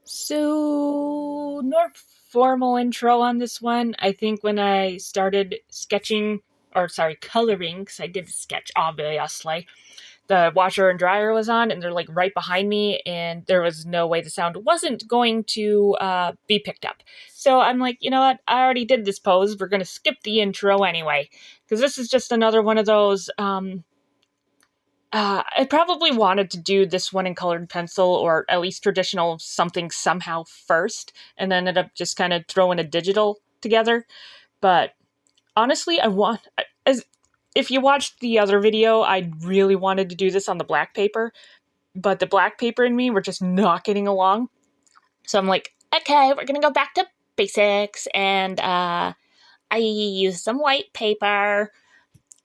So, no formal intro on this one. I think when I started sketching, or sorry, coloring, because I did sketch, obviously, the washer and dryer was on, and they're like right behind me, and there was no way the sound wasn't going to be picked up. So I'm like, you know what? I already did this pose. We're going to skip the intro anyway, because this is just another one of those. I probably wanted to do this one in colored pencil or at least traditional something somehow first, and then ended up just kind of throwing a digital together. But honestly, as if you watched the other video, I really wanted to do this on the black paper, but the black paper and me were just not getting along. So I'm like, okay, we're gonna go back to basics, and I used some white paper,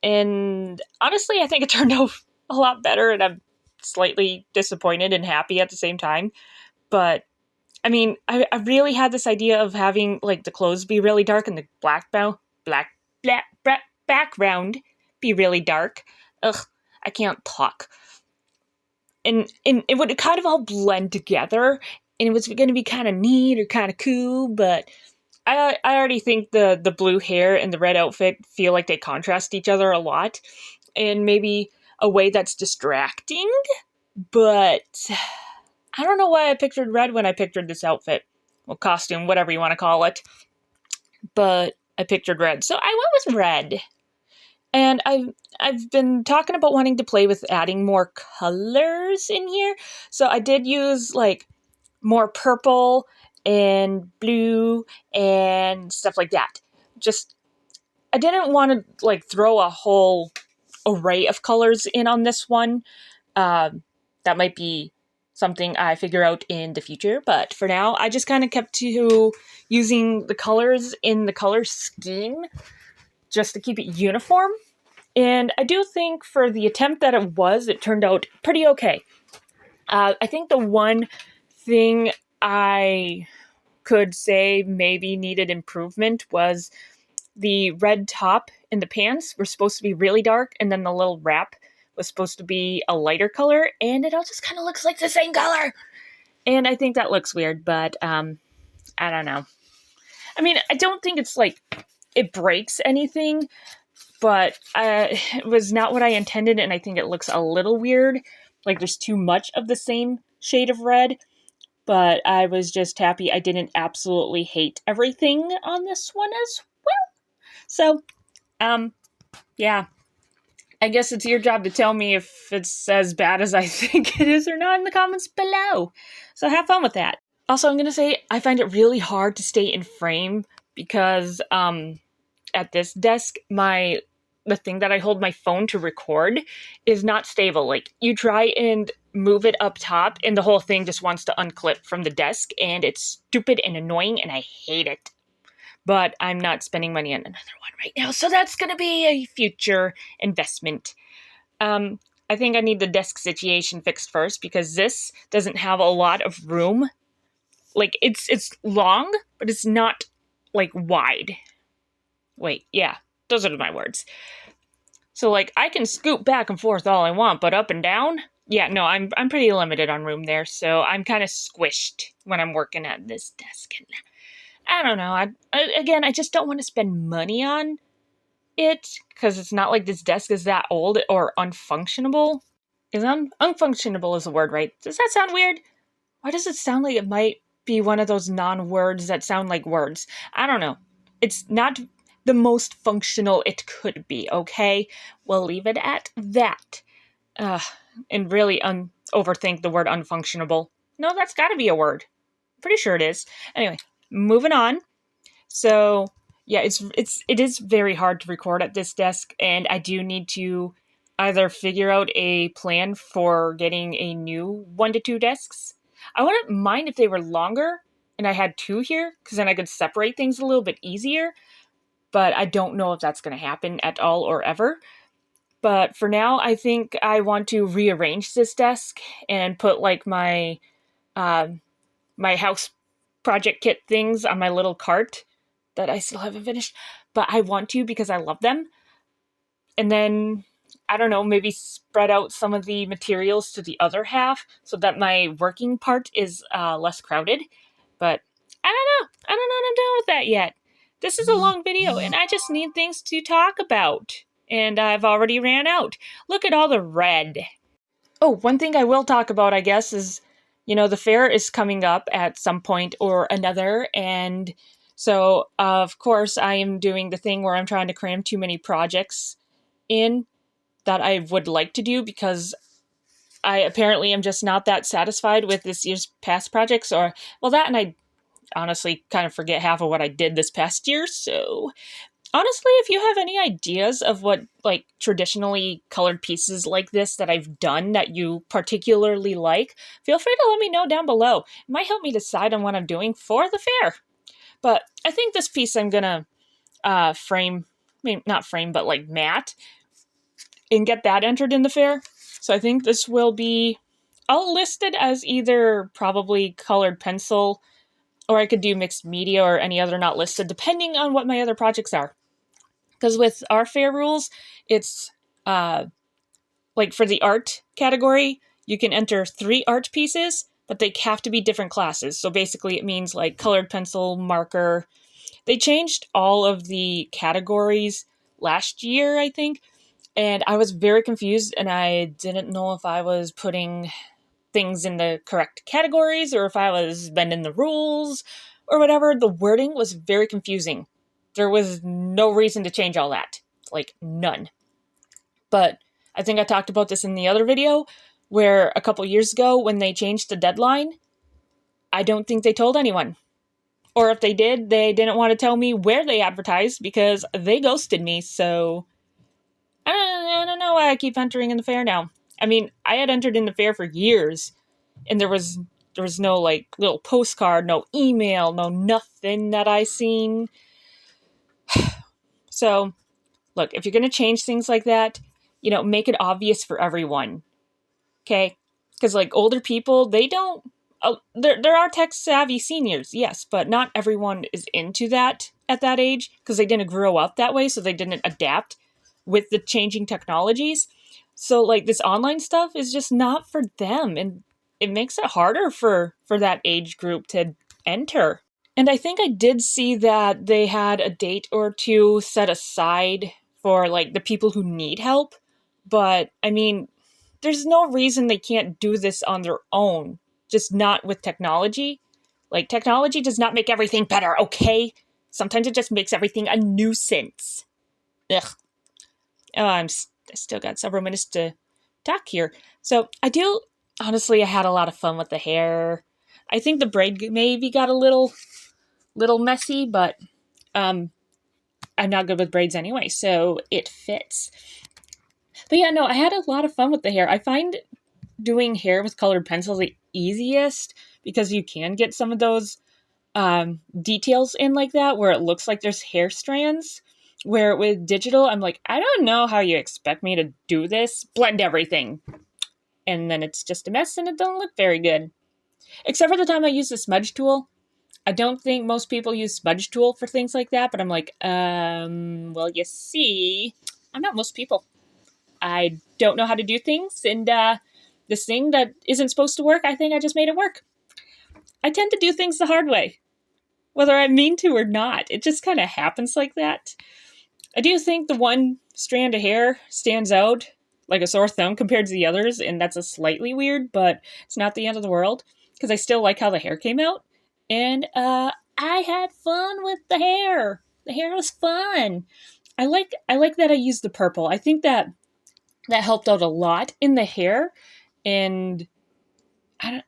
and honestly, I think it turned out a lot better, and I'm slightly disappointed and happy at the same time. But I mean, I really had this idea of having like the clothes be really dark and the black background be really dark. Ugh, I can't talk. And it would kind of all blend together, and it was going to be kind of neat or kind of cool. But I already think the blue hair and the red outfit feel like they contrast each other a lot, and maybe a way that's distracting. But I don't know why I pictured red when I pictured this outfit. Well, costume, whatever you want to call it. But I pictured red. So I went with red. And I've been talking about wanting to play with adding more colors in here. So I did use like more purple and blue and stuff like that. Just I didn't want to like throw a whole array of colors in on this one. That might be something I figure out in the future, but for now, I just kind of kept to using the colors in the color scheme just to keep it uniform. And I do think for the attempt that it turned out pretty okay. I think the one thing I could say maybe needed improvement was the red top and the pants were supposed to be really dark, and then the little wrap was supposed to be a lighter color, and it all just kind of looks like the same color. And I think that looks weird, but I don't know. I mean, I don't think it's like it breaks anything, but it was not what I intended, and I think it looks a little weird. Like there's too much of the same shade of red, but I was just happy I didn't absolutely hate everything on this one as well. So, yeah. I guess it's your job to tell me if it's as bad as I think it is or not in the comments below. So have fun with that. Also, I'm going to say I find it really hard to stay in frame because at this desk, the thing that I hold my phone to record is not stable. Like, you try and move it up top, and the whole thing just wants to unclip from the desk, and it's stupid and annoying, and I hate it. But I'm not spending money on another one right now, so that's going to be a future investment. I think I need the desk situation fixed first, because this doesn't have a lot of room. Like, it's long, but it's not, like, wide. Wait, yeah, those are my words. So, like, I can scoot back and forth all I want, but up and down? Yeah, no, I'm pretty limited on room there, so I'm kind of squished when I'm working at this desk. And I don't know. I just don't want to spend money on it, because it's not like this desk is that old or unfunctionable. Unfunctionable is the word, right? Does that sound weird? Why does it sound like it might be one of those non-words that sound like words? I don't know. It's not the most functional it could be, okay? We'll leave it at that. And really overthink the word unfunctionable. No, that's gotta be a word. Pretty sure it is. Anyway, moving on. So, yeah, it is very hard to record at this desk, and I do need to either figure out a plan for getting a new 1 to 2 desks. I wouldn't mind if they were longer and I had 2 here, because then I could separate things a little bit easier, but I don't know if that's going to happen at all or ever. But for now, I think I want to rearrange this desk and put like my house project kit things on my little cart that I still haven't finished, but I want to because I love them. And then I don't know, maybe spread out some of the materials to the other half so that my working part is less crowded. But I don't know. I don't know what I'm doing with that yet. This is a long video, and I just need things to talk about. And I've already ran out. Look at all the red. Oh, one thing I will talk about, I guess, is, the fair is coming up at some point or another. And so, of course, I am doing the thing where I'm trying to cram too many projects in that I would like to do because I apparently am just not that satisfied with this year's past projects. Or, well, that and I honestly kind of forget half of what I did this past year. So, honestly, if you have any ideas of what, like, traditionally colored pieces like this that I've done that you particularly like, feel free to let me know down below. It might help me decide on what I'm doing for the fair. But I think this piece I'm gonna frame, not frame, but like matte, and get that entered in the fair. So I think this will be all listed as either probably colored pencil, or I could do mixed media or any other not listed, depending on what my other projects are. Because with our fair rules, it's like for the art category, you can enter 3 art pieces, but they have to be different classes. So basically it means like colored pencil, marker. They changed all of the categories last year, I think, and I was very confused, and I didn't know if I was putting things in the correct categories or if I was bending the rules or whatever. The wording was very confusing. There was no reason to change all that. Like, none. But I think I talked about this in the other video, where a couple years ago when they changed the deadline, I don't think they told anyone. Or if they did, they didn't want to tell me where they advertised because they ghosted me. So I don't know why I keep entering in the fair now. I mean, I had entered in the fair for years, and there was no, like, little postcard, no email, no nothing that I seen. So, look, if you're going to change things like that, make it obvious for everyone. Okay? Because, like, older people, they don't... there are tech-savvy seniors, yes, but not everyone is into that at that age because they didn't grow up that way, so they didn't adapt with the changing technologies. So, like, this online stuff is just not for them, and it makes it harder for that age group to enter. And I think I did see that they had a date or two set aside for, like, the people who need help. But, I mean, there's no reason they can't do this on their own, just not with technology. Like, technology does not make everything better, okay? Sometimes it just makes everything a nuisance. Ugh. Oh, I still got several minutes to talk here. So, honestly, I had a lot of fun with the hair. I think the braid maybe got a little messy, but I'm not good with braids anyway, so it fits. But yeah, no, I had a lot of fun with the hair. I find doing hair with colored pencils the easiest because you can get some of those details in like that where it looks like there's hair strands. Where with digital, I'm like, I don't know how you expect me to do this. Blend everything. And then it's just a mess and it don't look very good. Except for the time I use the smudge tool. I don't think most people use smudge tool for things like that, but I'm like, well, you see, I'm not most people. I don't know how to do things, and this thing that isn't supposed to work, I think I just made it work. I tend to do things the hard way, whether I mean to or not. It just kind of happens like that. I do think the one strand of hair stands out like a sore thumb compared to the others, and that's a slightly weird, but it's not the end of the world, because I still like how the hair came out. And I had fun with the hair. The hair was fun. I like that I used the purple. I think that helped out a lot in the hair, and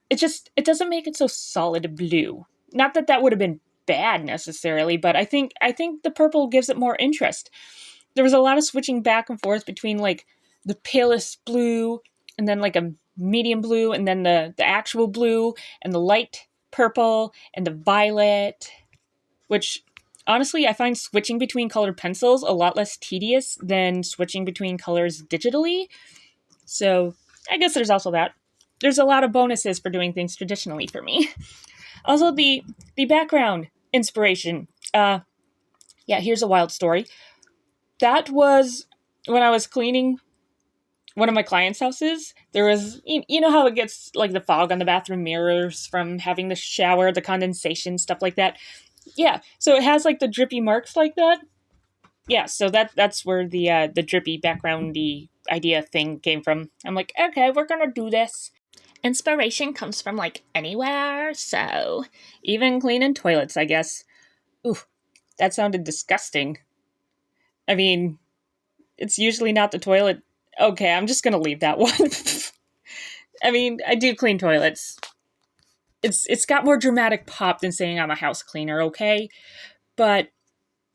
it doesn't make it so solid blue. Not that would have been bad necessarily, but I think the purple gives it more interest. There was a lot of switching back and forth between, like, the palest blue and then like a medium blue and then the actual blue and the light purple and the violet, which honestly I find switching between colored pencils a lot less tedious than switching between colors digitally. So I guess there's also that. There's a lot of bonuses for doing things traditionally for me. Also, the background inspiration. Yeah, here's a wild story. That was when I was cleaning one of my clients' houses, there was, you know how it gets like the fog on the bathroom mirrors from having the shower, the condensation, stuff like that. Yeah, so it has like the drippy marks like that. Yeah, so that's where the drippy backgroundy idea thing came from. I'm like, okay, we're gonna do this. Inspiration comes from like anywhere, so even cleaning toilets, I guess. Ooh, that sounded disgusting. I mean, it's usually not the toilet. Okay, I'm just gonna leave that one. I mean, I do clean toilets. It's got more dramatic pop than saying I'm a house cleaner, okay? But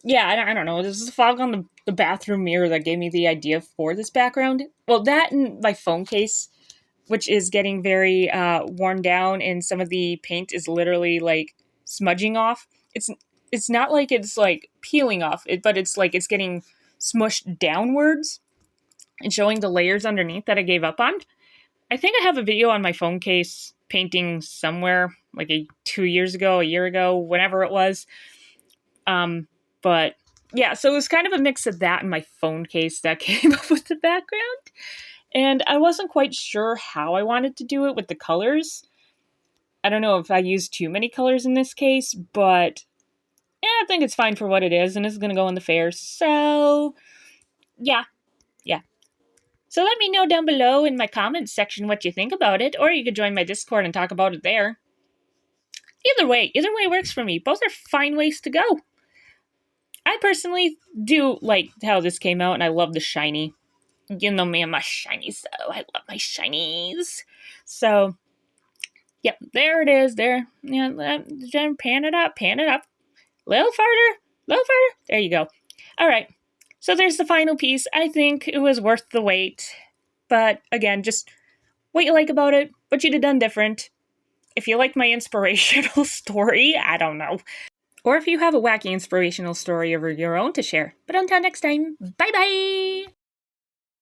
yeah, I don't know. There's a fog on the bathroom mirror that gave me the idea for this background. Well, that and my phone case, which is getting very worn down, and some of the paint is literally like smudging off. It's not like it's like peeling off, but it's like it's getting smushed downwards and showing the layers underneath that I gave up on. I think I have a video on my phone case painting somewhere like 2 years ago, a year ago, whenever it was. But yeah, so it was kind of a mix of that and my phone case that came up with the background. And I wasn't quite sure how I wanted to do it with the colors. I don't know if I used too many colors in this case, but yeah, I think it's fine for what it is, and it's going to go in the fair. So yeah. So let me know down below in my comments section what you think about it, or you could join my Discord and talk about it there. Either way works for me. Both are fine ways to go. I personally do like how this came out, and I love the shiny. You know me and my shinies, though. I love my shinies. So, yep, there it is. There. Yeah, pan it up. Little farther. There you go. All right. So there's the final piece. I think it was worth the wait. But again, just what you like about it, what you'd have done different. If you like my inspirational story, I don't know. Or if you have a wacky inspirational story of your own to share. But until next time, bye-bye!